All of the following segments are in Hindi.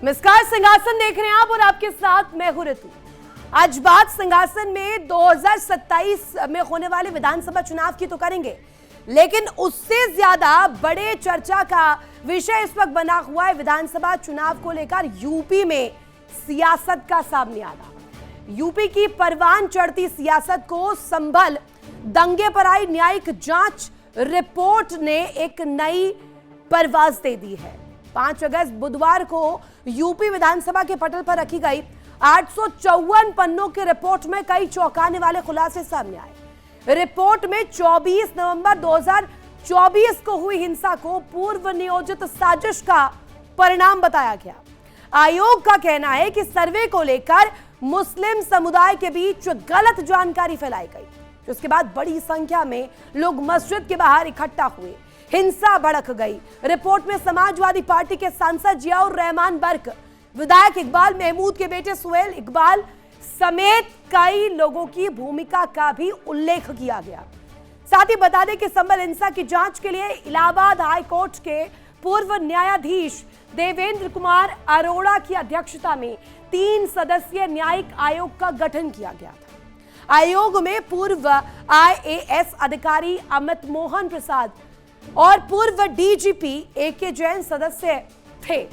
नमस्कार, सिंहासन देख रहे हैं आप और आपके साथ मैं हूं ऋतु। आज बात सिंहासन में 2027 में होने वाले विधानसभा चुनाव की तो करेंगे, लेकिन उससे ज्यादा बड़े चर्चा का विषय इस वक्त बना हुआ है विधानसभा चुनाव को लेकर यूपी में सियासत का सामने आना। यूपी की परवान चढ़ती सियासत को संभल दंगे पर आई न्यायिक जांच रिपोर्ट ने एक नई परवाज दे दी है। 5 अगस्त बुधवार को यूपी विधानसभा के पटल पर रखी गई 854 पन्नों की रिपोर्ट में कई चौंकाने वाले खुलासे सामने आए। रिपोर्ट में 24 नवंबर 2024 को हुई हिंसा को पूर्व नियोजित साजिश का परिणाम बताया गया। आयोग का कहना है कि सर्वे को लेकर मुस्लिम समुदाय के बीच गलत जानकारी फैलाई गई, जिसके बाद बड़ी संख्या में लोग मस्जिद के बाहर इकट्ठा हुए, हिंसा भड़क गई। रिपोर्ट में समाजवादी पार्टी के सांसद जियाउर रहमान बर्क, विधायक इकबाल महमूद के बेटे सुहेल इकबाल समेत कई लोगों की भूमिका का भी उल्लेख किया गया। साथ ही बता दें कि संभल हिंसा की जांच के लिए इलाहाबाद हाई कोर्ट के पूर्व न्यायाधीश देवेंद्र कुमार अरोड़ा की अध्यक्षता में 3 सदस्यीय न्यायिक आयोग का गठन किया गया था। आयोग में पूर्व IAS अधिकारी अमित मोहन प्रसाद और पूर्व डीजीपी AK जैन सदस्य थे।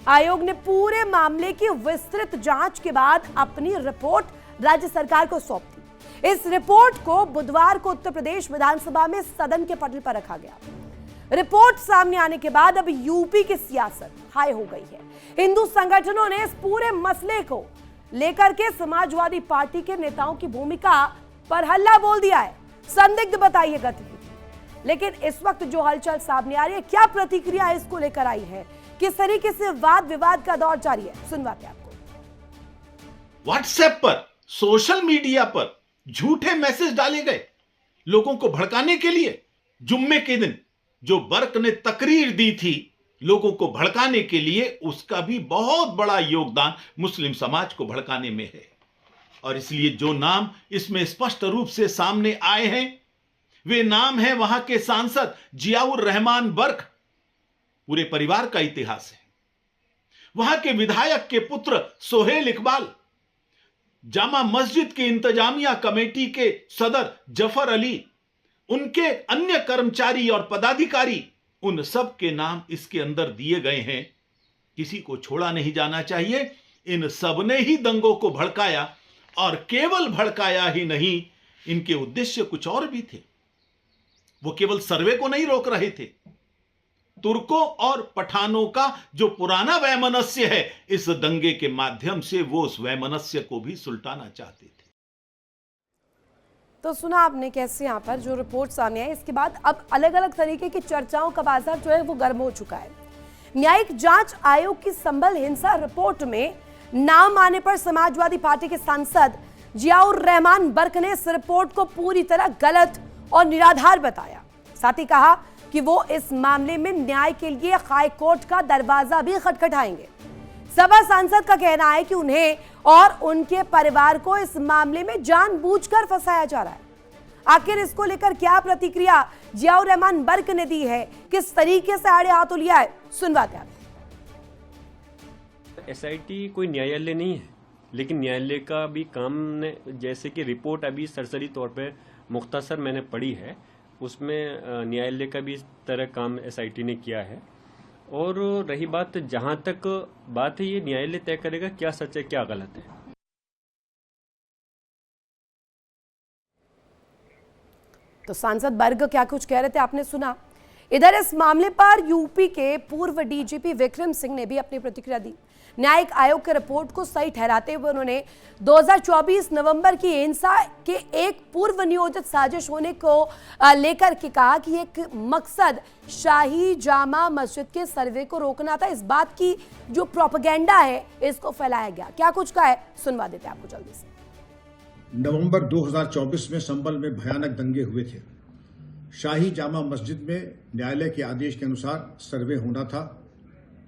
आयोग ने पूरे मामले की विस्तृत जांच के बाद अपनी रिपोर्ट राज्य सरकार को सौंप दी। इस रिपोर्ट को बुधवार को उत्तर प्रदेश विधानसभा में सदन के पटल पर रखा गया। रिपोर्ट सामने आने के बाद अब यूपी की सियासत हाई हो गई है। हिंदू संगठनों ने इस पूरे मसले को लेकर के समाजवादी पार्टी के नेताओं की भूमिका पर हल्ला बोल दिया है, संदिग्ध बताई है गतिविधि। लेकिन इस वक्त जो हलचल सामने आ रही है, क्या प्रतिक्रिया इसको लेकर आई है, किस तरीके से वाद विवाद का दौर जारी है, सुनवाते हैं आपको। व्हाट्सएप पर, सोशल मीडिया पर झूठे मैसेज डाले गए लोगों को भड़काने के लिए। जुम्मे के दिन जो बर्क ने तकरीर दी थी लोगों को भड़काने के लिए, उसका भी बहुत बड़ा योगदान मुस्लिम समाज को भड़काने में है। और इसलिए जो नाम इसमें स्पष्ट रूप से सामने आए हैं वे नाम है वहां के सांसद जियाउर रहमान बर्क। पूरे परिवार का इतिहास है। वहां के विधायक के पुत्र सुहेल इकबाल, जामा मस्जिद के इंतजामिया कमेटी के सदर जफर अली, उनके अन्य कर्मचारी और पदाधिकारी, उन सब के नाम इसके अंदर दिए गए हैं। किसी को छोड़ा नहीं जाना चाहिए। इन सब ने ही दंगों को भड़काया, और केवल भड़काया ही नहीं, इनके उद्देश्य कुछ और भी थे। वो केवल सर्वे को नहीं रोक रहे थे। तुर्कों और पठानों का जो पुराना वैमनस्य है, इस दंगे के माध्यम से वो उस वैमनस्य को भी सुलटाना चाहते थे। तो सुना आपने कैसे यहाँ पर जो रिपोर्ट सामने आई। इसके बाद अब अलग अलग तरीके की चर्चाओं का बाजार जो है वो गर्म हो चुका है। न्यायिक जांच आयोग की संभल हिंसा रिपोर्ट में नाम आने पर समाजवादी पार्टी के सांसद जियाउर रहमान बर्क ने इस रिपोर्ट को पूरी तरह गलत और निराधार बताया। साथ ही कहा कि वो इस मामले में न्याय के लिए हाई कोर्ट का दरवाजा भी खटखटाएंगे। सभा सांसद का कहना है कि उन्हें और उनके परिवार को इस मामले में जानबूझकर फंसाया जा रहा है। आखिर इसको लेकर क्या प्रतिक्रिया जियाउर रहमान बर्क ने दी है, किस तरीके से आड़े हाथों लिया है, सुनवाते हैं। SIT कोई न्यायालय नहीं है, लेकिन न्यायालय का भी काम ने, जैसे कि रिपोर्ट अभी सरसरी तौर पे मुख्तसर मैंने पढ़ी है, उसमें न्यायालय का भी इस तरह काम SIT ने किया है। और रही बात, जहां तक बात है, ये न्यायालय तय करेगा क्या सच है क्या गलत है। तो सांसद बर्ग क्या कुछ कह रहे थे आपने सुना। इधर इस मामले पर यूपी के पूर्व डीजीपी विक्रम सिंह ने भी अपनी प्रतिक्रिया दी। न्यायिक आयोग के रिपोर्ट को सही ठहराते हुए उन्होंने 2024 नवंबर की हिंसा के एक पूर्व नियोजित साजिश होने को लेकर के कहा कि एक मकसद शाही जामा मस्जिद के सर्वे को रोकना था। इस बात की जो प्रोपेगेंडा है इसको फैलाया गया। क्या कुछ का है, सुनवा देते हैं आपको जल्दी से। नवंबर 2024 में संभल में भयानक दंगे हुए थे। शाही जामा मस्जिद में न्यायालय के आदेश के अनुसार सर्वे होना था,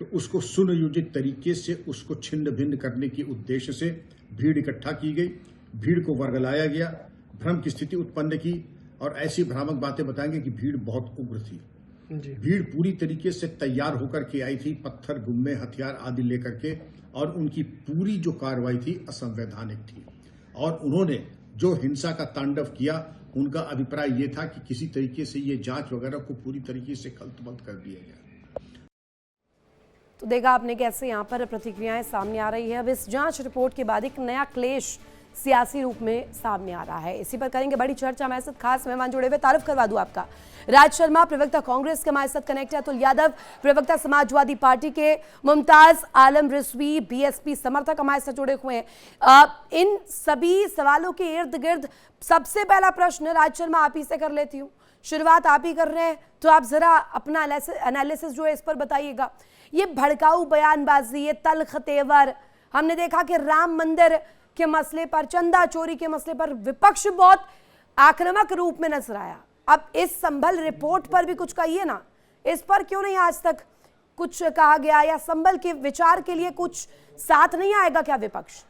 तो उसको सुनियोजित तरीके से उसको छिन्न भिन्न करने के उद्देश्य से भीड़ इकट्ठा की गई। भीड़ को वर्गलाया गया, भ्रम की स्थिति उत्पन्न की और ऐसी भ्रामक बातें बताएंगे कि भीड़ बहुत उग्र थी। भीड़ पूरी तरीके से तैयार होकर के आई थी, पत्थर, गुम्मे, हथियार आदि लेकर के, और उनकी पूरी जो कार्रवाई थी असंवैधानिक थी। और उन्होंने जो हिंसा का तांडव किया, उनका अभिप्राय ये था कि किसी तरीके से ये जांच वगैरह को पूरी तरीके से खलतबल्द कर दिया गया। तो देखा आपने कैसे यहाँ पर प्रतिक्रियाएं सामने आ रही है। अब इस जांच रिपोर्ट के बाद एक नया क्लेश सियासी रूप में सामने आ रहा है। इसी पर करेंगे बड़ी चर्चा। हमारे साथ खास मेहमान जुड़े हुए, तारुफ करवा दूं आपका। राज शर्मा प्रवक्ता कांग्रेस के हमारे साथ कनेक्ट है, अतुल यादव प्रवक्ता समाजवादी पार्टी के, मुमताज आलम रिजवी बीएसपी समर्थक हमारे साथ जुड़े हुए हैं। इन सभी सवालों के इर्द गिर्द सबसे पहला प्रश्न राज शर्मा आप ही से कर लेती हूँ, शुरुआत आप ही कर रहे हैं, तो आप जरा अपना एनालिसिस जो है इस पर बताइएगा। ये भड़काऊ बयानबाजी, ये तल्ख तेवर, हमने देखा कि राम मंदिर के मसले पर, चंदा चोरी के मसले पर विपक्ष बहुत आक्रामक रूप में नजर आया। अब इस संभल रिपोर्ट पर भी कुछ कहिए ना, इस पर क्यों नहीं आज तक कुछ कहा गया, या संभल के विचार के लिए कुछ साथ नहीं आएगा क्या विपक्ष?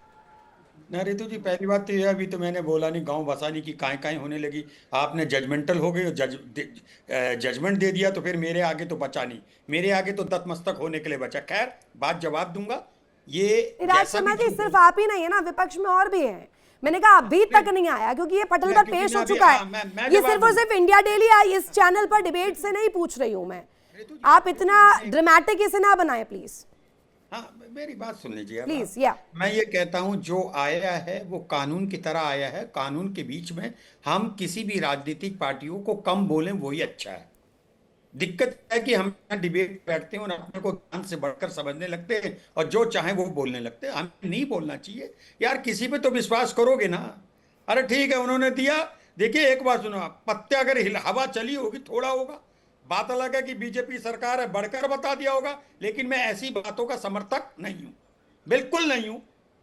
ना रितु जी, पहली बात तो यह, अभी तो मैंने बोला नहीं, गांव बसाने की काएं होने लगी। आपने जजमेंटल हो गए, जजमेंट दे दिया, तो फिर मेरे आगे तो बचा नहीं, मेरे आगे तो दतमस्तक होने के लिए बचा। खैर, बात जवाब दूंगा। ये राज शर्मा जी, सिर्फ आप ही नहीं है ना, विपक्ष में और भी है। मैंने कहा अभी तक नहीं आया क्योंकि ये पटल पर पेश हो चुका है। ये सिर्फ और सिर्फ इंडिया डेली इस चैनल पर डिबेट से नहीं पूछ रही हूं मैं, आप इतना ड्रामेटिक इसे ना बनाए प्लीज। हाँ, मेरी बात सुन लीजिए प्लीज। मैं ये कहता हूं, जो आया है वो कानून की तरह आया है। कानून के बीच में हम किसी भी राजनीतिक पार्टियों को कम बोलें, वही अच्छा है। दिक्कत है कि हम डिबेट बैठते हैं और अपने को ज्ञान से बढ़कर समझने लगते हैं और जो चाहे वो बोलने लगते हैं। हमें नहीं बोलना चाहिए यार, किसी पे तो विश्वास करोगे ना। अरे ठीक है, उन्होंने दिया। देखिए, एक बात सुनो, पत्ते अगर हवा चली होगी थोड़ा होगा, बात अलग है कि बीजेपी सरकार है, बढ़कर बता दिया होगा। लेकिन मैं ऐसी बातों का समर्थक नहीं हूं, बिल्कुल नहीं हूं।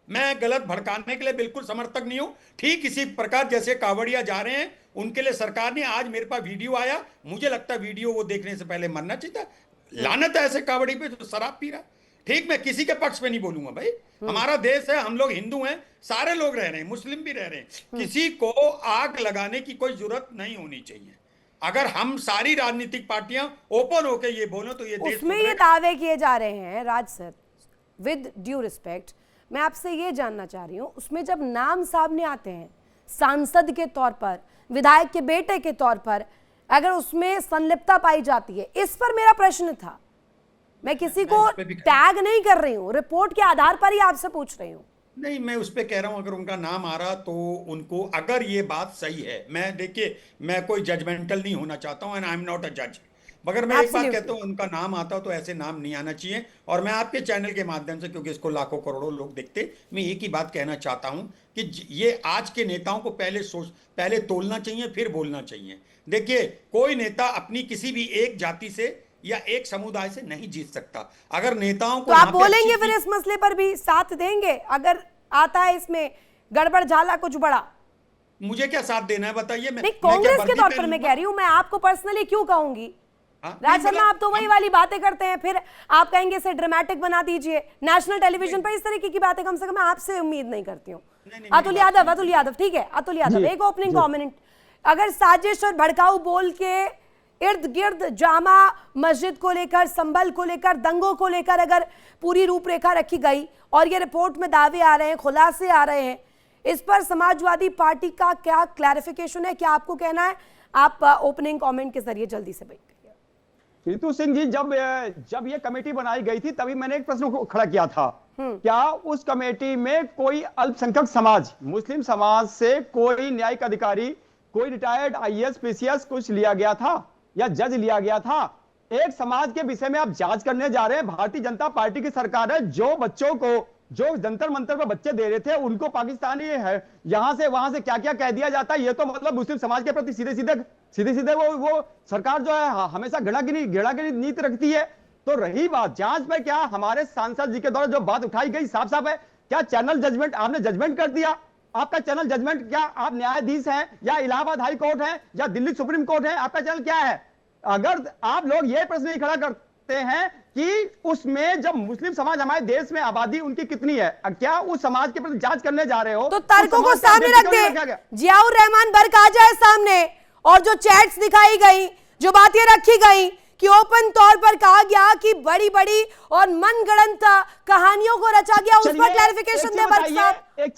मैं गलत भड़काने के लिए बिल्कुल समर्थक नहीं हूं। ठीक इसी प्रकार जैसे कांवड़िया जा रहे हैं, उनके लिए सरकार ने, आज मेरे पास वीडियो आया, मुझे लगता है वीडियो वो देखने से पहले मरना चाहिए था। लानत है ऐसे कांवड़ी पे जो शराब पी रहा। ठीक, मैं किसी के पक्ष में नहीं बोलूंगा भाई, हमारा देश है, हम लोग हिंदू हैं, सारे लोग रह रहे हैं, मुस्लिम भी रह रहे हैं। किसी को आग लगाने की कोई जरूरत नहीं होनी चाहिए। अगर हम सारी राजनीतिक पार्टियां ओपन होकर ये बोलो तो ये देश उसमें ये दावे किए जा रहे हैं। राज सर, विद ड्यू रिस्पेक्ट, मैं आपसे ये जानना चाह रही हूँ, उसमें जब नाम सामने आते हैं सांसद के तौर पर, विधायक के बेटे के तौर पर, अगर उसमें संलिप्तता पाई जाती है, इस पर मेरा प्रश्न था। मैं किसी को टैग नहीं कर रही हूँ, रिपोर्ट के आधार पर ही आपसे पूछ रही हूँ। नहीं, मैं उस पर कह रहा हूं, अगर उनका नाम आ रहा तो उनको, अगर ये बात सही है, मैं देखिए, मैं कोई जजमेंटल नहीं होना चाहता हूं, and I am not a जज, मगर मैं एक बात कहता हूं, उनका नाम आता हो तो ऐसे नाम नहीं आना चाहिए। और मैं आपके चैनल के माध्यम से, क्योंकि इसको लाखों करोड़ों लोग देखते, मैं एक ही बात कहना चाहता हूं कि ये आज के नेताओं को पहले तोलना चाहिए, फिर बोलना चाहिए। देखिए, कोई नेता अपनी किसी भी एक जाति से या एक समुदाय से नहीं जीत सकता। अगर नेताओं को, तो आप बोलेंगे फिर इस मसले पर भी साथ देंगे अगर आता है इसमें गड़बड़ झाला कुछ बड़ा? मुझे क्या साथ देना है बताइए। नहीं, कांग्रेस के तौर पर मैं कह रही हूं, मैं आपको पर्सनली क्यों कहूंगी? राज शर्मा, आप तो वही वाली बातें करते हैं, फिर आप कहेंगे इसे ड्रामेटिक बना दीजिए। नेशनल टेलीविजन पर इस तरीके की बातें कम से कम मैं आपसे उम्मीद नहीं करती हूँ। अतुल यादव, ठीक है, अतुल यादव, एक ओपनिंग कमेंट। अगर साजिश और भड़काऊ बोल के इर्द गिर्द जामा मस्जिद को लेकर, संभल को लेकर, दंगों को लेकर अगर पूरी रूपरेखा रखी गई और ये रिपोर्ट में दावे आ रहे हैं, खुलासे आ रहे हैं, इस पर समाजवादी पार्टी का क्या क्लैरिफिकेशन है, क्या आपको कहना है? आप ओपनिंग कमेंट के जरिए जल्दी से बताइए। रितु सिंह जी, जब ये कमेटी बनाई गई थी तभी मैंने एक प्रश्न खड़ा किया था, क्या उस कमेटी में कोई अल्पसंख्यक समाज, मुस्लिम समाज से कोई न्यायिक अधिकारी, कोई रिटायर्ड आईएएस पीसीएस कुछ लिया गया था या जज लिया गया था? एक समाज के विषय में आप जांच करने जा रहे हैं। भारतीय जनता पार्टी की सरकार है, जो बच्चों को, जो जंतर मंतर पर बच्चे दे रहे थे, उनको पाकिस्तानी है यहां से वहां से क्या क्या कह दिया जाता है। ये तो मतलब मुस्लिम समाज के प्रति सीधे सीधे वो सरकार जो है हमेशा घेरागिरी नीति रखती है। तो रही बात जांच में, क्या हमारे सांसद जी के द्वारा जो बात उठाई गई साफ साफ है, क्या चैनल जजमेंट, आपने जजमेंट कर दिया? आपका चैनल जजमेंट, क्या आप न्यायाधीश हैं या इलाहाबाद हाई कोर्ट है या दिल्ली सुप्रीम कोर्ट है? आपका चैनल क्या है? अगर आप लोग ये प्रश्न नहीं खड़ा करते हैं कि उसमें जब मुस्लिम समाज हमारे देश में आबादी उनकी कितनी है, क्या उस समाज के प्रति जांच करने जा रहे हो? तो तर्कों को सामने रख दे, जियाउर रहमान बर्क आ जाए सामने, और जो चैट्स दिखाई गई, जो बातें रखी गई कि ओपन तौर पर कहा गया कि बड़ी बड़ी और मनगढ़ंत कहानियों को रचा गया, उस पर क्लैरिफिकेशन दे बर्क साहब। एक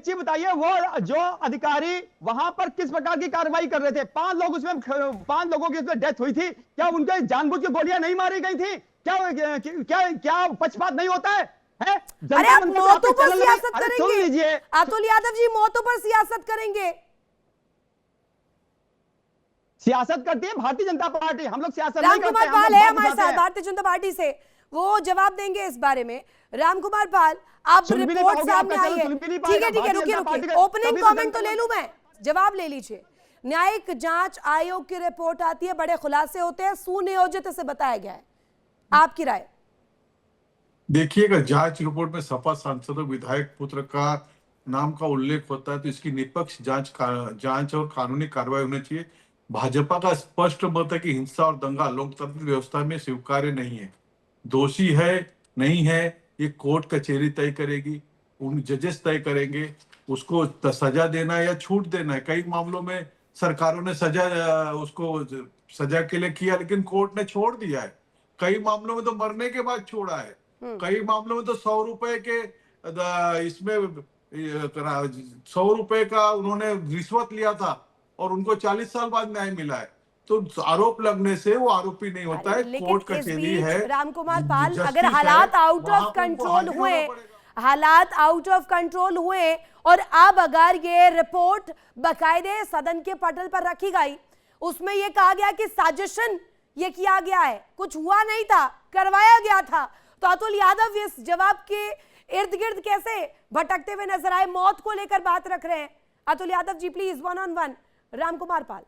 चीज बताइए, वो जो अधिकारी वहां पर किस प्रकार की कार्रवाई कर रहे थे? 5 लोगों की उसमें डेथ हुई थी, क्या उनके जानबूझ के गोलियां नहीं मारी गई थी? क्या पक्षपात नहीं होता है? अरे आप मौतों पर सियासत करेंगे अतुल यादव जी, मौतों पर सियासत करेंगे? सियासत करती है भारतीय जनता पार्टी, हम लोग सियासत नहीं करते। रामकुमार पाल है हमारे साथ भारतीय जनता पार्टी से, वो जवाब देंगे इस बारे में। रामकुमार पाल, आप रिपोर्ट सामने आई है, ठीक है रुकिए, ओपनिंग कमेंट तो ले लूं मैं, जवाब ले लीजिए। न्यायिक जांच आयोग की रिपोर्ट आती है, बड़े खुलासे होते हैं, सुनियोजित इसे बताया गया है, आपकी राय? देखिएगा, जांच रिपोर्ट में सपा सांसद और विधायक पुत्र का नाम का उल्लेख होता है, तो इसकी निष्पक्ष जांच और कानूनी कार्रवाई होनी चाहिए। भाजपा का स्पष्ट मत है कि हिंसा और दंगा लोकतांत्रिक व्यवस्था में स्वीकार्य नहीं है। दोषी है नहीं है ये कोर्ट कचहरी तय करेगी, उन जजेस तय करेंगे उसको सजा देना या छूट देना है। कई मामलों में सरकारों ने उसको सजा के लिए किया, लेकिन कोर्ट ने छोड़ दिया है। कई मामलों में तो मरने के बाद छोड़ा है, कई मामलों में तो 100 रुपए के इसमें 100 रुपए का उन्होंने रिश्वत लिया था और उनको 40 साल बाद न्याय मिला है। तो आरोप लगने से वो आरोपी नहीं होता है, कोर्ट कचहरी है। रामकुमार पाल, अगर हालात आउट ऑफ कंट्रोल हुए और अब अगर ये रिपोर्ट बकायदे सदन के पटल पर रखी गई, उसमें ये कहा गया कि साजिशन ये किया गया है, कुछ हुआ नहीं था, करवाया गया था, तो अतुल यादव इस जवाब के इर्द गिर्द कैसे भटकते हुए नजर आए? मौत को लेकर बात रख रहे हैं। अतुल यादव जी प्लीज, 1-on-1 रामकुमार पाल।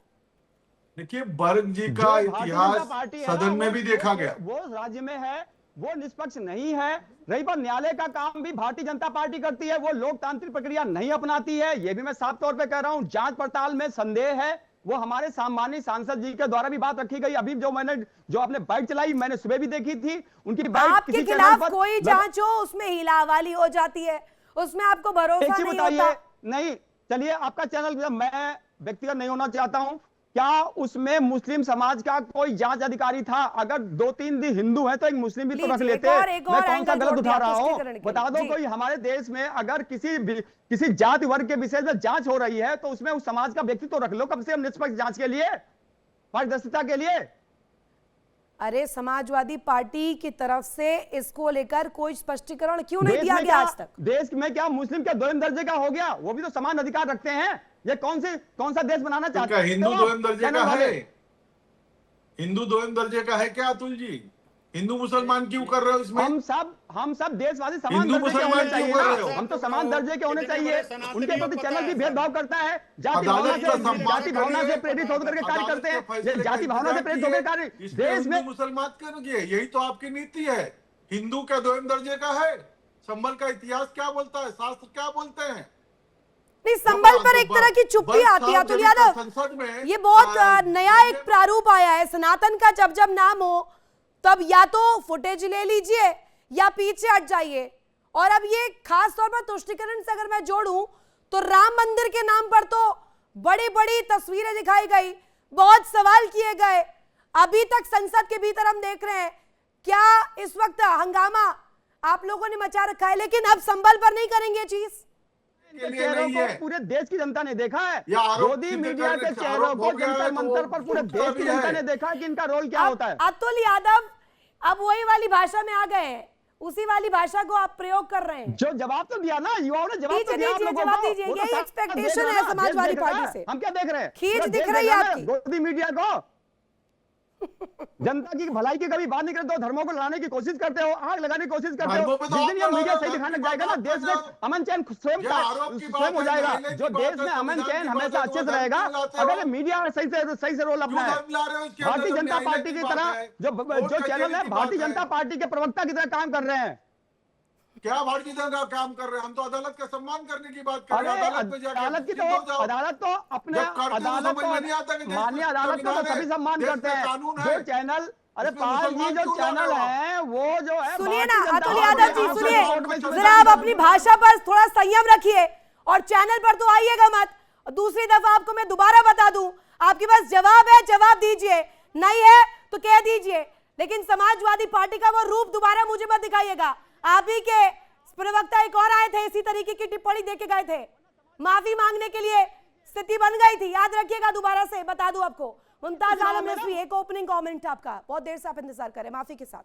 देखिए, बर्क जी का इतिहास सदन में भी देखा गया, वो राज्य में है, वो निष्पक्ष नहीं है। रही बात, न्यायालय का काम भी भारतीय जनता पार्टी करती है, वो लोकतांत्रिक प्रक्रिया नहीं अपनाती है, ये भी मैं साफ तौर पे कह रहा हूं। जांच पड़ताल में संदेह है, वो हमारे सम्मानित सांसद जी के द्वारा भी बात रखी गई। अभी जो आपने बाइक चलाई, मैंने सुबह भी देखी थी, उनकी बाइक आपके खिलाफ कोई जांच हो उसमें हिलावाली हो जाती है, उसमें आपको भरोसा नहीं होता? नहीं, चलिए, आपका चैनल, मैं व्यक्तिगत नहीं होना चाहता हूं, क्या उसमें मुस्लिम समाज का कोई जांच अधिकारी था? अगर 2-3 दिन हिंदू है तो एक मुस्लिम भी तो रख लेते। मैं कौन सा गलत उठा रहा हूं? बता दो कोई हमारे देश में अगर किसी जाति वर्ग के विषय में जांच हो रही है तो उसमें उस समाज का व्यक्ति तो रख लो कम से कम, निष्पक्ष जांच के लिए, पारदर्शिता के लिए। अरे समाजवादी पार्टी की तरफ से इसको लेकर कोई स्पष्टीकरण क्यों नहीं दिया गया आज तक? देश में क्या मुस्लिम क्या दोयम दर्जे का हो गया? वो भी तो समान अधिकार रखते हैं। ये कौन सा देश बनाना चाहते हैं? हिंदू दोयम दर्जे का है? हिंदू दोयम दर्जे का है क्या अतुल जी? हिंदू मुसलमान क्यों कर रहे हो इसमें? हम सब देशवासी समान दर्जे के होने चाहिए ना, हम तो समान दर्जे के होने चाहिए। उनके प्रति चैनल भी भेदभाव करता है, जाति भावना से प्रेरित होकर के कार्य करते हैं, जाति भावना से प्रेरित होकर कार्य देश में मुसलमान करेंगे। यही तो आपकी नीति है। हिंदू क्या दोयम दर्जे का है? संभल का इतिहास क्या बोलता है, शास्त्र क्या बोलते हैं? नहीं, संभल पर एक तरह की चुप्पी आती है अतुल यादव, ये बहुत नया एक प्रारूप आया है। सनातन का जब नाम हो तब या तो फुटेज ले लीजिए या पीछे हट जाइए। और अब ये खास तौर पर तुष्टीकरण से अगर मैं जोड़ूं तो राम मंदिर के नाम पर तो बड़ी बड़ी तस्वीरें दिखाई गई, बहुत सवाल किए गए, अभी तक संसद के भीतर हम देख रहे हैं क्या इस वक्त हंगामा आप लोगों ने मचा रखा है, लेकिन अब संभल पर नहीं करेंगे चीज। चेहरों को पूरे देश की जनता ने देखा है, मोदी मीडिया के चेहरों को जंतर मंतर पर पूरे देश की जनता ने देखा कि इनका रोल क्या होता है। अतुल यादव अब वही वाली भाषा में आ गए हैं, उसी वाली भाषा को आप प्रयोग कर रहे हैं। जो जवाब तो दिया ना, युवाओं ने जवाब तो दिया, जवाब दीजिए, यही एक्सपेक्टेशन है समाजवादी पार्टी से। हम क्या देख रहे हैं? खींच दिख रही है आपकी मोदी मीडिया को। जनता की भलाई की कभी बात नहीं करते हो, धर्मों को लड़ाने की कोशिश करते हो, आग लगाने की कोशिश करते हो। जिस दिन ये मीडिया सही दिखाने जाएगा ना, देश में अमन चैन स्वयं हो जाएगा। जो देश में अमन चैन हमेशा अच्छे से रहेगा अगर मीडिया सही से रोल अपनाए। भारतीय जनता पार्टी की तरह जो चैनल है भारतीय जनता पार्टी के प्रवक्ता की तरह काम कर रहे हैं। क्या भारतीय जनता काम कर रहे हैं? हम तो अदालत का सम्मान करने की बात कर रहे हैं। अदालत तो अपने माननीय अदालत का तो सभी सम्मान करते हैं। जो चैनल, अरे पाल जी जो चैनल है वो जो है, सुनिए ना अतुल यादव जी, सुनिए जरा, आप अपनी भाषा पर थोड़ा संयम रखिए और चैनल पर तो आइएगा मत। दूसरी दफा आपको मैं दोबारा बता दूं, आपके पास जवाब है, जवाब दीजिए, नहीं है तो कह दीजिए, लेकिन समाजवादी पार्टी का वो रूप दोबारा मुझे मत दिखाइएगा। आप ही के प्रवक्ता एक और आए थे, इसी तरीके की टिप्पणी देके गए थे, माफी मांगने के लिए स्थिति बन गई थी, याद रखिएगा। दोबारा से बता दूं आपको, मुमताज आलम रिजवी, एक ओपनिंग कमेंट आपका, बहुत देर से आप इंतजार करें, माफी के साथ।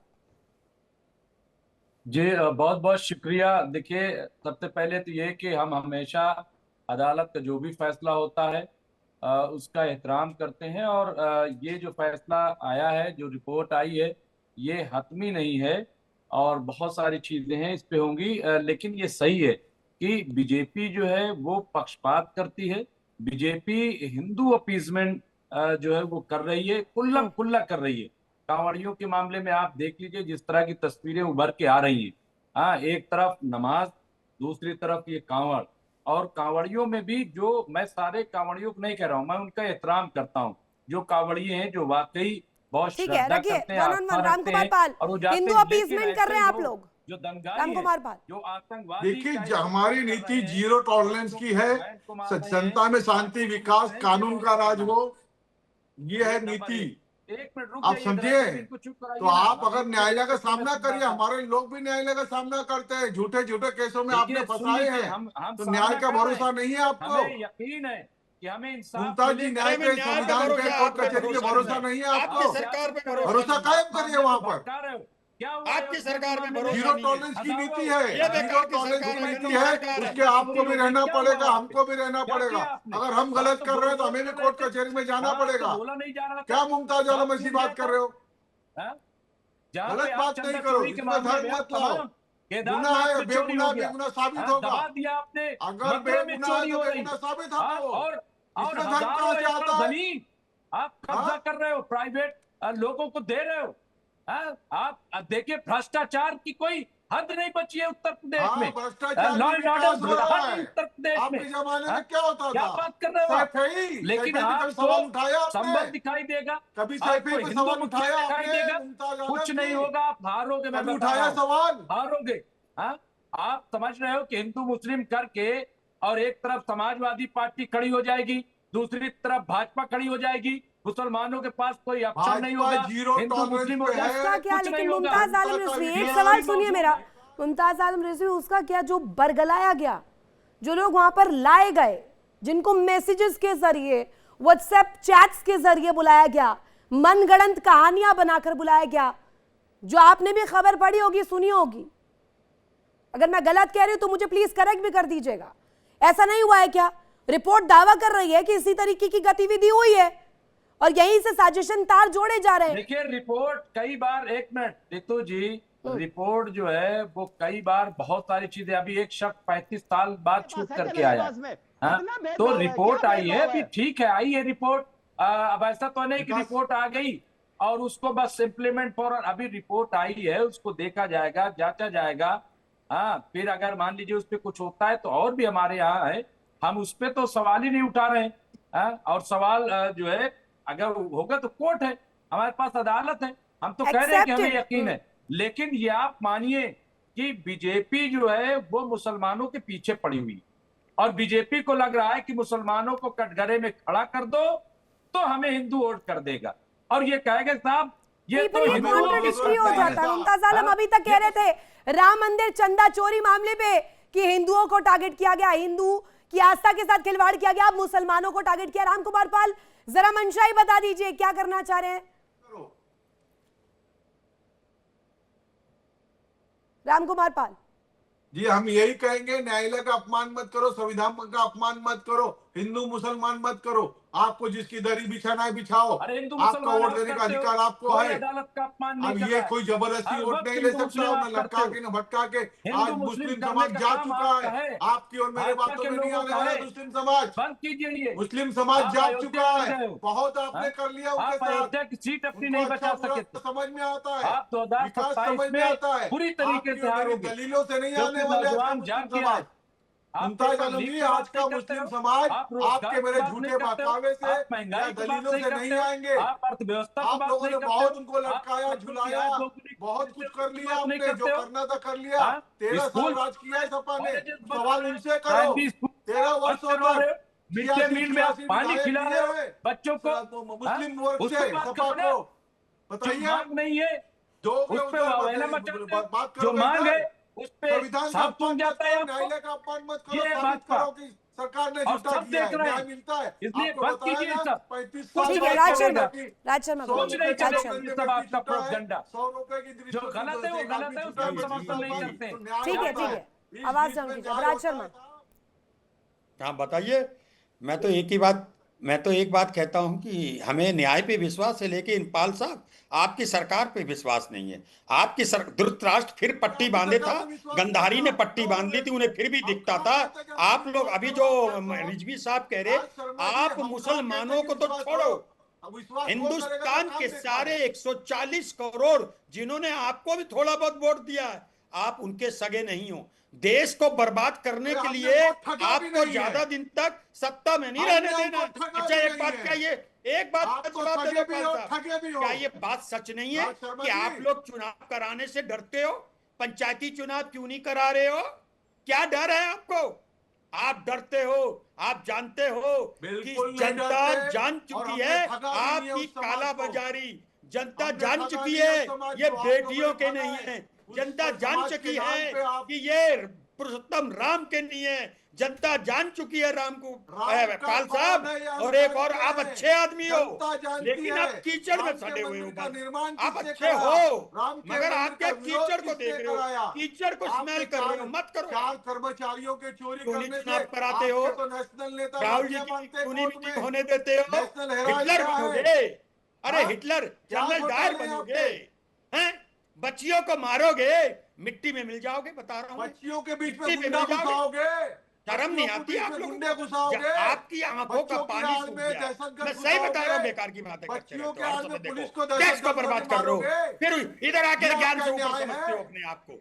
जी बहुत बहुत शुक्रिया। देखिए, सबसे पहले तो ये कि हम हमेशा अदालत का जो भी फैसला होता है उसका एहतराम करते हैं, और ये जो फैसला आया है, जो रिपोर्ट आई है, ये हतमी नहीं है और बहुत सारी चीजें हैं इस पे होंगी, लेकिन ये सही है कि बीजेपी जो है वो पक्षपात करती है। बीजेपी हिंदू अपीजमेंट जो है वो कर रही है, कुल्ला कर रही है। कांवड़ियों के मामले में आप देख लीजिए जिस तरह की तस्वीरें उभर के आ रही हैं। हाँ, एक तरफ नमाज, दूसरी तरफ ये कांवड़, और कांवड़ियों में भी जो, मैं सारे कांवड़ियों को नहीं कह रहा हूँ, मैं उनका एहतराम करता हूँ, जो कांवड़िए हैं, जो वाकई बहुत श्रद्धा करते हैं, आस्था रखते हैं, और वो जाते हिंदू हैं। अपीजमेंट कर रहे हैं आप लोग, जो दंगाई रामकुमार है, पाल, जो आतंकवादी, देखिए, हमारी नीति जीरो टॉलरेंस की है, जनता में शांति, विकास, कानून का राज हो, ये है नीति। एक मिनट रुक आप जाइए, समझिए। तो आप अगर न्यायालय का सामना करिए, हमारे लोग भी न्यायालय का सामना करते हैं, झूठे झूठे केसों में आपने फंसाए हैं, तो न्याय का भरोसा नहीं है आपको। हमें यकीन है कि हमें इंसाफ मुमताज जी, न्याय पे, संविधान पे, कोर्ट कचहरी पे भरोसा नहीं है आपको। सरकार पे भरोसा कायम करिए वहाँ पर। क्या आपकी सरकार में भरोसा जीरो नहीं है। टॉलरेंस की नीति है, ये जीरो टॉलरेंस की नीति है, उसके आपको भी रहना पड़ेगा, हमको भी रहना पड़ेगा। अगर हम गलत कर रहे हैं तो हमें भी कोर्ट कचहरी में जाना पड़ेगा। क्या मुमताज आलम ऐसी बात कर रहे हो? गलत बात नहीं करो, इसमें धर्म मत लाओ। गुनाह है, बेगुनाह साबित होगा। अगर बेगुनाह है तो बेगुनाह साबित होगा। इसमें धर्म कहाँ से आता है? जमीन आप कब्जा कर रहे हो, प्राइवेट लोगों को दे रहे हो। आप देखिए, भ्रष्टाचार की कोई हद नहीं बची है उत्तर प्रदेश में। भ्रष्टाचार law and order Uttar Pradesh में। आपके जमाने में क्या होता था? क्या बात कर रहे हो आप? लेकिन आपको संबंध दिखाई देगा, कभी आपको हिंदू मुख्य दिखाई देगा, कुछ नहीं होगा, आप हारोगे। मैं उठाया सवाल, हारोगे। आप समझ रहे हो कि हिंदू मुस्लिम करके, और एक तरफ समाजवादी पार्टी खड़ी हो जाएगी, दूसरी तरफ भाजपा खड़ी हो जाएगी, मुसलमानों के पास कोई ऑप्शन नहीं होगा, हिंदू मुस्लिम हो उसका जाएगा, क्या? कुछ लेकिन नहीं होगा। मुमताज आलम रिजवी, एक सवाल सुनिए मेरा, मुमताज आलम रिजवी, उसका क्या जो बरगलाया गया, जो लोग वहां पर लाए गए, जिनको मैसेजेस के जरिए, व्हाट्सएप चैट्स के जरिए बुलाया गया, मनगढ़ंत कहानियां बनाकर बुलाया गया, जो आपने भी खबर पढ़ी होगी, सुनी होगी, अगर मैं गलत कह रही हूं तो मुझे प्लीज करेक्ट भी कर दीजिएगा। ऐसा नहीं हुआ है क्या? रिपोर्ट दावा कर रही है कि इसी तरीके की गतिविधि हुई है और यहीं से साजिशन तार जोड़े जा रहे हैं। देखिए, रिपोर्ट कई बार, एक मिनट रितु जी, रिपोर्ट जो है वो कई बार बहुत सारी चीजें, अभी एक शख्स 35 साल बाद छूट करके आया। तो रिपोर्ट आई है, अभी ठीक है, आई है रिपोर्ट। अब ऐसा तो नहीं कि रिपोर्ट आ गई और उसको बस इम्प्लीमेंट फॉर, अभी रिपोर्ट आई है, उसको देखा जाएगा, जांचा जाएगा। हाँ, फिर अगर मान लीजिए उस पर कुछ होता है तो और भी हमारे यहाँ है, हम उस पर तो सवाल ही नहीं उठा रहे हैं। और सवाल जो है, अगर होगा तो कोर्ट है, हमारे पास अदालत है, हम तो कह रहे हैं कि हमें यकीन है। लेकिन ये आप मानिए कि बीजेपी जो है वो मुसलमानों के पीछे पड़ी हुई, और बीजेपी को लग रहा है कि मुसलमानों को कटघरे में खड़ा कर दो तो हमें हिंदू वोट कर देगा, और ये कहेगा साहब ये तो कॉन्ट्रडिक्टरी हो जाता है। मुमताज आलम अभी तक कह रहे थे राम मंदिर चंदा चोरी मामले पे कि हिंदुओं को टारगेट किया गया, हिंदू की आस्था के साथ खिलवाड़ किया गया, अब मुसलमानों को टारगेट किया। रामकुमार पाल, जरा मंशाई बता दीजिए क्या करना चाह रहे हैं? रामकुमार पाल जी, हम यही कहेंगे, न्यायालय का अपमान मत करो, संविधान का अपमान मत करो, हिंदू मुसलमान मत करो। आपको जिसकी दरी बिछाना है बिछाओ, आपका वोट देने का अधिकार आपको है। अब ये कोई जबरदस्ती वोट नहीं ले सकता, न लटका के न भटका के। आज मुस्लिम समाज जा चुका है, आपकी और मेरे बातों में नहीं आने वाला मुस्लिम समाज। बंद कीजिए, मुस्लिम समाज जा चुका है, बहुत आपने कर लिया उनके साथ। सीट अपनी नहीं बचा सके, समझ में आता है, आप विकास समझ में आता है, पूरी तरीके से दलीलों से नहीं आने वाले समाज। मुमताज आलम जी, आज का मुस्लिम समाज आपके मेरे झूठे बहकावे से या दलीलों से नहीं आएंगे। आप लोगों ने बहुत उनको लटकाया, झुलाया, बहुत कुछ कर लिया, आपने जो करना था कर लिया। 13 साल राज किया है सपा ने, सवाल उनसे करो। 13 वर्षों तक मिड डे मील में आप पानी खिला रहे हो बच्चों को, मुस्लिम वर्ग से सपा को बताइए। मांग नहीं है जो उस पे अवहेलना मत करते। जो मांग है उस पे संविधान का साफ अपमान तुम जाता है मत करो, आपको। न्यायालय का अपमान मत करो, ये साबित बात करो कि सरकार ने और झूठा सब किया देख है, रहे न्याय हैं। मिलता है। इसलिए आपको बंद बताया कीजिए ना, सब। 35 कुछ साल ठीक है, नहीं राज चलेगा। शर्मा, राज शर्मा कुछ बोलिए, नहीं राज चलेगा शर्मा। ये सब आपका प्रोपगेंडा। 100 रुपए की दृष्टि जो गलत है वो गलत है, उसका हम समर्थन नहीं करते। ठीक है, ठीक है, आवाज डाउन कीजिए। राज शर्मा, हाँ बताइए। मैं तो एक बात कहता हूं कि हमें न्याय पे विश्वास है, लेकिन पाल साहब आपकी सरकार पे विश्वास नहीं है। आपकी धृतराष्ट्र फिर पट्टी बांधे था, गंधारी ने पट्टी बांध ली थी, उन्हें फिर भी दिखता था। आप लोग अभी जो रिजवी साहब कह रहे, आप मुसलमानों को तो छोड़ो, हिंदुस्तान के सारे 140 करोड़ जिन्होंने आपको भी थोड़ा बहुत वोट दिया है, आप उनके सगे नहीं हो। देश को बर्बाद करने के लिए आपको ज्यादा दिन तक सत्ता में नहीं रहने देना। अच्छा एक बात कहिए, एक बात का जवाब दे दो क्या ये बात सच नहीं है कि आप लोग चुनाव कराने से डरते हो? पंचायती चुनाव क्यों नहीं करा रहे हो? क्या डर है आपको? आप डरते हो, आप जानते हो कि जनता जान चुकी है आपकी कालाबाजारी। जनता जान चुकी है ये बेटियों के नहीं है। जनता जान चुकी है कि ये पुरुषोत्तम राम के नहीं है। जनता जान चुकी है राम को। पाल साहब, और एक और, आप अच्छे आदमी हो लेकिन आप कीचड़ में सड़े हुए हो। आप अच्छे हो मगर आपके कीचड़ को देख रहे हो, कीचड़ को स्मेल कर रहे हो। मत करो। 4 कर्मचारियों के चोरी क्यों नहीं करने चुनाव से कराते हो? आपके तो नेशनल नेता राहुल जी की क्यों नहीं मीटिंग होने देते हो? हिटलर बनोगे? अरे हिटलर जनरल डायर बनोगे हैं? बच्चियों को मारोगे, मिट्टी में मिल जाओगे। बता रहा हूँ, बच्चियों के बीच में मिट्टी गुंडा मिल जाओगे। घुसाओगे, शर्म नहीं आती आप लोगों गुंडे को? घुसाओगे, आपकी आंखों का पानी सूख गया। मैं सही बता रहा हूँ, बेकार की बातें करते बच्चियों के रहते हो। हाल हर में समय पुलिस देखो को देश को बर्बाद कर रहे हो, फिर इधर आके ज्ञान से ऊपर समझते हो अपने आप को।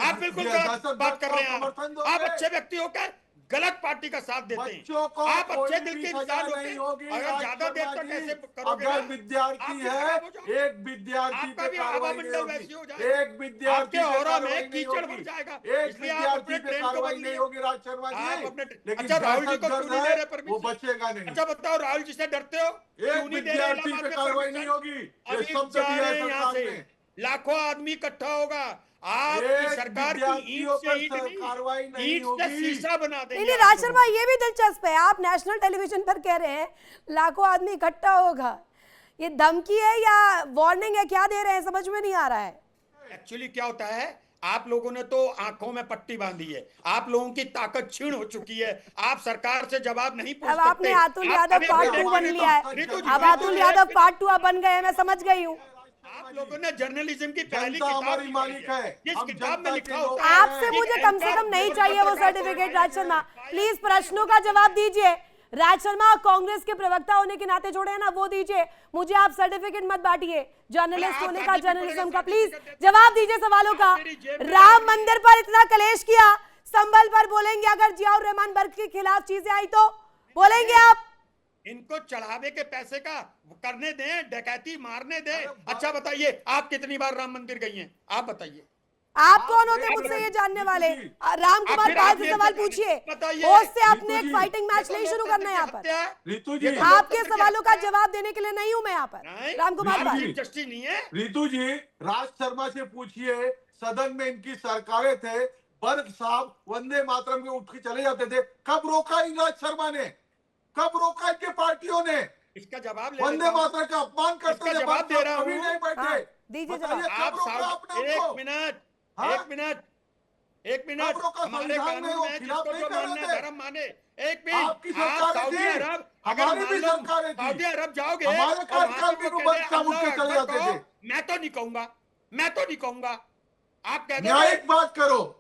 आप बिल्कुल गलत बात कर रहे हैं। आप अच्छे व्यक्ति होकर गलत पार्टी का साथ देते हैं। आप अच्छे दिल के इंसान होते, अगर ज्यादा देर तक ऐसे करोगे अगर ना, विद्यार्थी है, एक विद्यार्थी आपका पे भी कार्रवाई हवा नहीं मंडल होगी, वैसी हो जाएगा। एक विद्यार्थी आपके पे औरा में कार्रवाई नहीं कीचड़ होगी, भर जाएगा। एक इसलिए आप विद्यार्थी अपने पे ट्रेन को कार्रवाई बदलिए। नहीं होगी राज शर्मा आप जी। अपने लेकिन अच्छा राहुल जी को दहशतगर्द क्यों नहीं दे रहे है, वो परमिशन? बचेगा नहीं। अच्छा बताओ, राहुल जी से डरते हो? क्यों एक नहीं दे रहे विद्यार्थी इलाहाबाद पे में कार्रवाई परमिशन? नहीं होगी, ये अभी शब्द जा दिया रहे है हैं यहाँ सरकार से, ने। लाखों आदमी इकट्ठा होगा। आपकी एक सरकार की ईंट विद्यार्थियों से पर ईंट नहीं, कार्रवाई नहीं ईंट से होगी। शीशा बना नहीं देंगे नहीं, आप राज लोगों शर्मा, ये भी दिलचस्प है। आप नेशनल टेलीविजन पर कह रहे हैं लाखों आदमी इकट्ठा होगा। ये धमकी है या वार्निंग है? क्या दे रहे हैं, समझ में नहीं आ रहा है। एक्चुअली क्या होता है, आप लोगों ने तो आंखों में पट्टी बांधी है। आप लोगों की ताकत छीन हो चुकी है। आप सरकार से जवाब नहीं पूछ अब सकते। आपने अतुल यादव आप पार्ट 2 बन लिया है। अब अतुल यादव पार्ट 2 बन गए, मैं समझ गई हूँ। आप लोगों ने जर्नलिज्म की पहली जनता किताब हमारी लिखी मालिक है। जिस हम किताब में जनता लिखा के लोग होता है, आपसे मुझे कम से कम नहीं चाहिए वो सर्टिफिकेट। राज शर्मा प्लीज प्रश्नों का जवाब दीजिए। राज शर्मा कांग्रेस के प्रवक्ता होने के नाते जोड़े हैं ना, वो दीजिए मुझे। आप सर्टिफिकेट मत बांटिए जर्नलिस्ट होने का, जर्नलिज्म का। प्लीज जवाब दीजिए सवालों का। राम मंदिर पर इतना कलेश किया, संभल पर बोलेंगे अगर जियाउर रहमान बर्ग के खिलाफ चीजें आई तो बोलेंगे आप? इनको चढ़ावे के पैसे का करने दें, डकैती मारने दें। अच्छा बताइए, आप कितनी बार राम मंदिर गई हैं? आप बताइए। आप कौन होते मुझसे ये जानने वाले? राम कुमार पाल से सवाल पूछिए। होस्ट से आपने एक फाइटिंग मैच नहीं शुरू करना है यहाँ पर। रितु जी, आपके सवालों का जवाब देने के लिए नहीं हूं मैं यहाँ पर। राम कुमार पाल, जस्टिस नहीं है। रितु जी, राज शर्मा से पूछिए, सदन में इनकी सरकारें थे, बर्ग साहब वंदे मातरम में उठ के चले जाते थे, कब रोका इन राज शर्मा ने? कब रोका इनके पार्टियों ने? इसका जवाब वंदे मातरम का अपमान करते थे, जवाब दे रहा हूँ। कभी नहीं बैठे। हाँ, दीजिए जवाब। बताइए, आप कब रोका आपने एक उनको? मिनट, हाँ? एक मिनट, एक मिनट। कब रोका? हमारे संविधान में कानून वो में खिलाफ जिसको नहीं जो कर रहे मानना थे। धर्म माने। एक आपकी मिनट, आप सरकारें सऊदी थी, अरब अगर हमारी भी मान लो सरकारें थी। सऊदी अरब जाओगे हमारे और वहां से कार्यकाल वो में कह बर्ग दे साहब उठ के अल्लाह चले अकबर जाते कहो, थे। मैं तो नहीं कहूंगा, मैं तो नहीं कहूंगा। आप कह न्यायिक बात करो,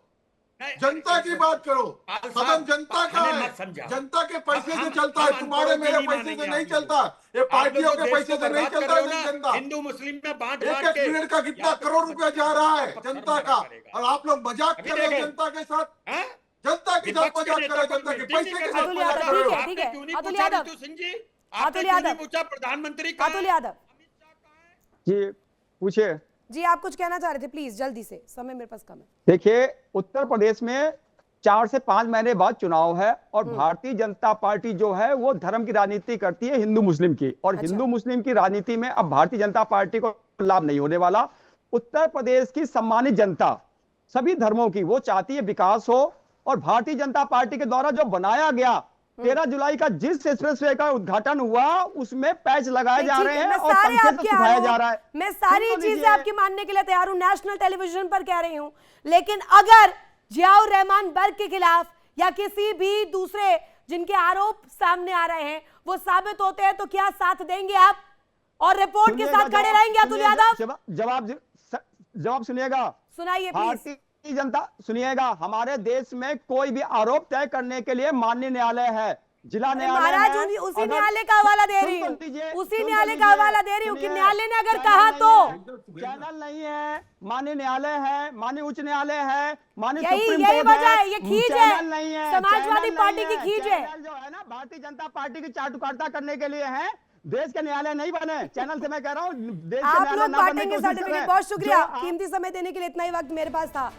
नहीं, जनता की बात करो। पाल सदन साहब, जनता का हमें है, मत समझाओ। जनता के पैसे से हम चलता है, तुम्हारे अनपढ़ों की मेरे नहीं पैसे मानेंगे से नहीं आप लोग। चलता, ये आप लोग पार्टियों जो के देश पैसे को से नहीं बर्बाद कर चलता रहे हो है ना, जनता। हिंदू मुस्लिम में बांट एक बांट एक के, मिनट का कितना या तो करोड़ रुपया जा रहा है पत्थर जनता मारा का, करेगा। और आप लोग मजाक अभी कर रहे हो देखें। जनता के साथ। हैं? जनता के साथ विपक्ष मजाक के कर रहे हो, नेता जनता को के मिलती पैसे नहीं के कर साथ अतुल मजाक यादव, कर रहे ठीक हो। है, ठीक है। आपने क्यों नहीं अतुल पूछा यादव, रितु सिंह जी? अतुल आपने क्यों नहीं यादव, पूछा प्रधानमंत्री कहाँ अतुल है? यादव जी पूछिए। जी, आप कुछ कहना चाह रहे थे, प्लीज जल्दी से, समय मेरे पास कम है। देखिए, उत्तर प्रदेश में 4 से 5 महीने बाद चुनाव है और भारतीय जनता पार्टी जो है वो धर्म की राजनीति करती है हिंदू मुस्लिम की, और हिंदू मुस्लिम की राजनीति में अब भारतीय जनता पार्टी को लाभ नहीं होने वाला। उत्तर प्रदेश की सम्मानित जनता सभी धर्मों की वो चाहती है विकास हो, और भारतीय जनता पार्टी के द्वारा जो बनाया गया 13 जुलाई का जिस एक्सप्रेसवे का उद्घाटन हुआ उसमें पैच लगाए जा रहे हैं और पंखे से सुखाया जा रहा है। मैं सारी चीजें आपकी मानने के लिए तैयार हूं, नेशनल टेलीविजन पर कह रही हूं, लेकिन अगर जियाउर रहमान बर्क के खिलाफ या किसी भी दूसरे जिनके आरोप सामने आ रहे हैं वो साबित होते हैं तो क्या साथ देंगे आप और रिपोर्ट के साथ खड़े रहेंगे अतुल यादव? जवाब सुनिएगा, सुनाइए प्लीज। भारतीय जनता सुनिएगा, हमारे देश में कोई भी आरोप तय करने के लिए माननीय न्यायालय है, जिला न्यायालय महाराज है। उसी न्यायालय का हवाला दे रही हूँ, उसी न्यायालय का हवाला दे रही हूँ कि न्यायालय ने अगर कहा तो चैनल नहीं है, माननीय न्यायालय है, माननीय उच्च न्यायालय है, माननीय यही सुप्रीम कोर्ट वजह है, ये खींच नहीं है, समाजवादी पार्टी की खींच है। जो है ना भारतीय जनता पार्टी की चाटुकारिता करने के लिए है, देश के न्यायालय नहीं बने। चैनल से मैं कह रहा हूँ देश के आप न्यायालय लोग ना बनने बांटेंगे की कोशिश सर्टिफिकेट, करें। बहुत शुक्रिया कीमती समय देने के लिए। इतना ही वक्त मेरे पास था।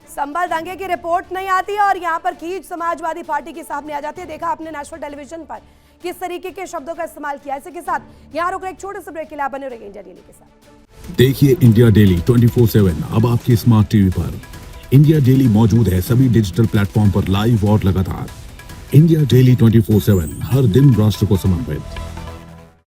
संभल दंगे की रिपोर्ट नहीं आती है और यहाँ पर खींच समाजवादी पार्टी के सामने आ जाती है। देखा आपने नेशनल टेलीविजन पर किस तरीके के शब्दों का इस्तेमाल किया। इसी के साथ यहाँ रुक एक छोटे से ब्रेक के लिए आप बने रहिए इंडिया डेली के साथ। देखिए इंडिया डेली 24/7 अब आपकी स्मार्ट टीवी पर। इंडिया डेली मौजूद है सभी डिजिटल प्लेटफॉर्म पर लाइव और लगातार। इंडिया डेली 24/7 हर दिन राष्ट्र को समर्पित।